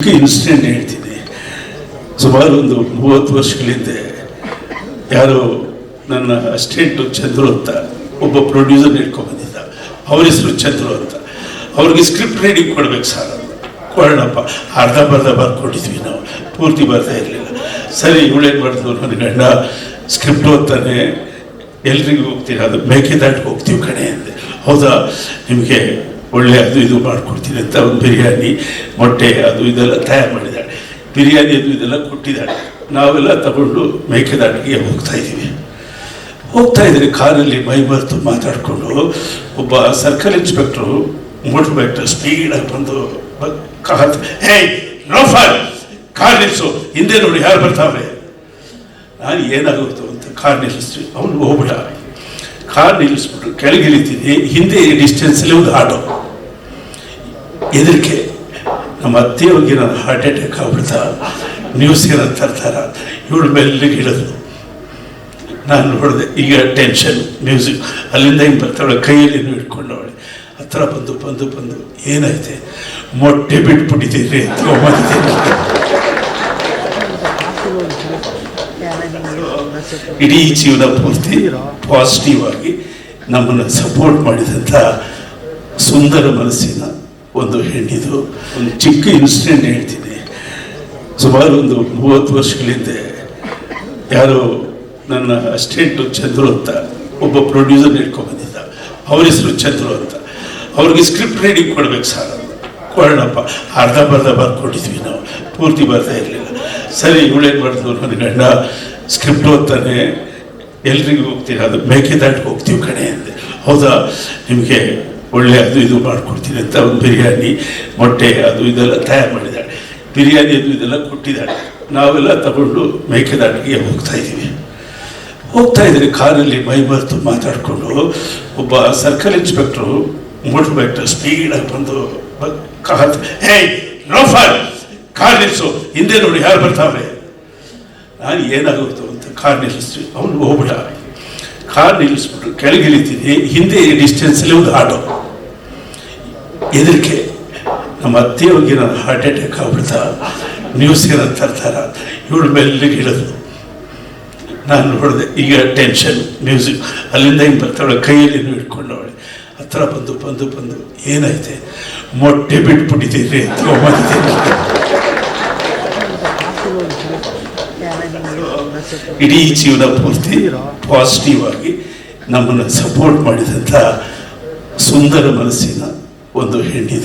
Incident ಹೇಳ್ತೀನಿ. ಸುಮಾರು ಒಂದು 30 ವರ್ಷಗಳ ಹಿಂದೆ ಯಾರೋ ನನ್ನ ಅಸಿಸ್ಟೆಂಟು ಚಂದ್ರು ಅಂತ ಒಬ್ಬ ಪ್ರೊಡ್ಯೂಸರ್ ಹಿಡ್ಕೊಂಡು ಬಂದಿದ್ದ. ಅವ್ರ ಹೆಸರು ಚಂದ್ರು ಅಂತ. ಅವ್ರಿಗೆ ಸ್ಕ್ರಿಪ್ಟ್ ರೈಡಿಂಗ್ ಕೊಡ್ಬೇಕು ಸರ್ ಅಂತ. ಕೊಡೋಣಪ್ಪ, ಅರ್ಧ ಬರ್ಕೊಟ್ಟಿದ್ವಿ ನಾವು, ಪೂರ್ತಿ ಬರ್ತಾ ಇರಲಿಲ್ಲ. ಸರಿ, ಇವಳೇನು ಮಾಡಿದ್ರು, ನನ್ನ ಗಂಡ ಸ್ಕ್ರಿಪ್ಟ್ ಓದ್ತಾನೆ, ಎಲ್ರಿಗೂ ಹೋಗ್ತೀನಿ, ಅದು ಮೇಕೆದಾಟಿಗೆ ಹೋಗ್ತೀವಿ ಕಣೆ ಅಂದೆ. ಹೌದಾ, ನಿಮಗೆ ಒಳ್ಳೆ ಅದು ಇದು ಮಾಡಿಕೊಡ್ತೀನಿ ಅಂತ ಒಂದು ಬಿರಿಯಾನಿ, ಮೊಟ್ಟೆ ಅದು ಇದೆಲ್ಲ ತಯಾರು ಮಾಡಿದ್ದಾಳೆ. ಬಿರಿಯಾನಿ ಅದು ಇದೆಲ್ಲ ಕೊಟ್ಟಿದ್ದಾಳೆ. ನಾವೆಲ್ಲ ತಗೊಂಡು ಮೇಕೆದಾಟಿಗೆ ಹೋಗ್ತಾ ಇದ್ದೀವಿ. ಕಾರಲ್ಲಿ ಮೈ ಮರೆತು ಮಾತಾಡಿಕೊಂಡು ಒಬ್ಬ ಸರ್ಕಲ್ ಇನ್ಸ್ಪೆಕ್ಟ್ರು ಮೋಟರ್ ಬೈಕ್ ಸ್ಪೀಡಾಗಿ ಬಂದು ಕಾರ್ ನಿಲ್ಲಿಸು, ಹಿಂದೆ ನೋಡಿ ಯಾರು ಬರ್ತಾವ್ರೆ. ನಾನು ಏನಾಗುತ್ತೆ ಅಂತ ಕಾರ್ ನಿಲ್ಲಿಸ್ತೀವಿ. ಅವನು ಹೋಗ್ಬಿಟ್ಟ. ಕಾರ್ ನಿಲ್ಲಿಸ್ಬಿಟ್ಟು ಕೆಳಗೆ ಇಳಿತೀನಿ. ಹಿಂದೆ ಡಿಸ್ಟೆನ್ಸಲ್ಲಿ ಒಂದು ಆಟೋ. ಎದರಿಕೆ ನಮ್ಮ ಅತ್ತೆಯವ್ರಿಗೆ ನಾನು ಹಾರ್ಟ್ ಅಟ್ಯಾಕ್ ಆಗ್ಬಿಡ್ತಾ, ನ್ಯೂಸ್ಗೆ ನಾನು ತರ್ತಾರ. ಇವಳು ಮೆಲ್ಲಿಗೆ ಇಳಿದ್ರು. ನಾನು ನೋಡಿದೆ, ಈಗ ಟೆನ್ಷನ್, ಮ್ಯೂಸಿಕ್ ಅಲ್ಲಿಂದ ಹಿಂಗೆ ಬರ್ತಾಳೆ, ಕೈಯಲ್ಲಿ ಇಟ್ಕೊಂಡವಳೆ. ಹತ್ರ ಬಂದು ಏನಾಯ್ತೆ, ಮೊಟ್ಟೆ ಬಿಟ್ಬಿಟ್ಟಿದ್ದೀರಿ ಅಂತ ಇಡೀ ಜೀವನ ಪೂರ್ತಿ ಪಾಸಿಟಿವ್ ಆಗಿ ನಮ್ಮನ್ನು ಸಪೋರ್ಟ್ ಮಾಡಿದಂಥ ಸುಂದರ ಮನಸ್ಸಿನ ಒಂದು ಹೆಣ್ಣಿದು. ಒಂದು ಚಿಕ್ಕ ಇನ್ಸಿಡೆಂಟ್ ಹೇಳ್ತೀನಿ. ಸುಮಾರು ಒಂದು 30 ವರ್ಷಗಳ ಹಿಂದೆ ಯಾರೋ ನನ್ನ ಅಸಿಸ್ಟೆಂಟು ಚಂದ್ರು ಅಂತ ಒಬ್ಬ ಪ್ರೊಡ್ಯೂಸರ್ ಹಿಡ್ಕೊಂಡು ಬಂದಿದ್ದ. ಅವ್ರ ಹೆಸರು ಚಂದ್ರು ಅಂತ. ಅವ್ರಿಗೆ ಸ್ಕ್ರಿಪ್ಟ್ ರೈಡಿಂಗ್ ಕೊಡ್ಬೇಕು ಸರ್ ಅಂತ. ಕೊಡೋಣಪ್ಪ, ಅರ್ಧ ಬರ್ಕೊಟ್ಟಿದ್ವಿ ನಾವು, ಪೂರ್ತಿ ಬರ್ತಾ ಇರಲಿಲ್ಲ. ಸರಿ, ಇವಳೇನು ಮಾಡಿದ್ರು, ನನ್ನ ಗಂಡ ಸ್ಕ್ರಿಪ್ಟ್ ಓದ್ತಾನೆ, ಎಲ್ರಿಗೂ ಹೋಗ್ತೀನಿ, ಅದು ಮೇಕೆದಾಟಿಗೆ ಹೋಗ್ತೀವಿ ಕಣೆ ಅಂದೆ. ಹೌದಾ, ನಿಮಗೆ ಒಳ್ಳೆ ಅದು ಇದು ಮಾಡಿಕೊಡ್ತೀನಿ ಅಂತ ಒಂದು ಬಿರಿಯಾನಿ, ಮೊಟ್ಟೆ ಅದು ಇದೆಲ್ಲ ತಯಾರು ಮಾಡಿದ್ದಾಳೆ. ಬಿರಿಯಾನಿ ಅದು ಇದೆಲ್ಲ ಕೊಟ್ಟಿದ್ದಾಳೆ. ನಾವೆಲ್ಲ ತಗೊಂಡು ಮೇಕೆದಾಟಿಗೆ ಹೋಗ್ತಾ ಇದ್ದೀವಿ. ಕಾರಲ್ಲಿ ಮೈ ಮರೆತು ಮಾತಾಡಿಕೊಂಡು ಒಬ್ಬ ಸರ್ಕಲ್ ಇನ್ಸ್ಪೆಕ್ಟ್ರು ಮೋಟರ್ ಬೈಕ್ ಸ್ಪೀಡಾಗಿ ಬಂದು ಕಾರ್ ನಿಲ್ಲಿಸು, ಹಿಂದೆ ನೋಡಿ ಯಾರು ಬರ್ತಾವ್ರೆ. ನಾನು ಏನಾಗುತ್ತೆ ಅಂತ ಕಾರ್ ನಿಲ್ಲಿಸ್ತೀವಿ. ಅವನು ಹೋಗ್ಬಿಟ್ಟ. ಕಾರ್ ನಿಲ್ಲಿಸ್ಬಿಟ್ಟು ಕೆಳಗೆ ಇಳಿತೀನಿ. ಹಿಂದೆ ಡಿಸ್ಟೆನ್ಸಲ್ಲಿ ಒಂದು ಆಟೋ. ಎದರಿಕೆ ನಮ್ಮ ಅತ್ತೆಯವ್ರಿಗೆ ನಾನು ಹಾರ್ಟ್ ಅಟ್ಯಾಕ್ ಆಗ್ಬಿಡ್ತಾ, ನ್ಯೂಸ್ಗೆ ನಾನು ತರ್ತಾರ. ಇವಳು ಮೆಲ್ಲಿಗೆ ಇಳಿದ್ರು. ನಾನು ನೋಡಿದೆ, ಈಗ ಟೆನ್ಷನ್, ಮ್ಯೂಸಿಕ್ ಅಲ್ಲಿಂದ ಹಿಂಗೆ ಬರ್ತಾಳೆ, ಕೈಯಲ್ಲಿ ಇಟ್ಕೊಂಡವಳೆ. ಹತ್ರ ಬಂದು ಏನಾಯ್ತೆ, ಮೊಟ್ಟೆ ಬಿಟ್ಬಿಟ್ಟಿದ್ದೀರಿ ಅಂತ ಇಡೀ ಜೀವನ ಪೂರ್ತಿ ಪಾಸಿಟಿವ್ ಆಗಿ ನಮ್ಮನ್ನು ಸಪೋರ್ಟ್ ಮಾಡಿದಂಥ ಸುಂದರ ಮನಸ್ಸಿನ ಒಂದು ಹೆಣ್ಣಿದು.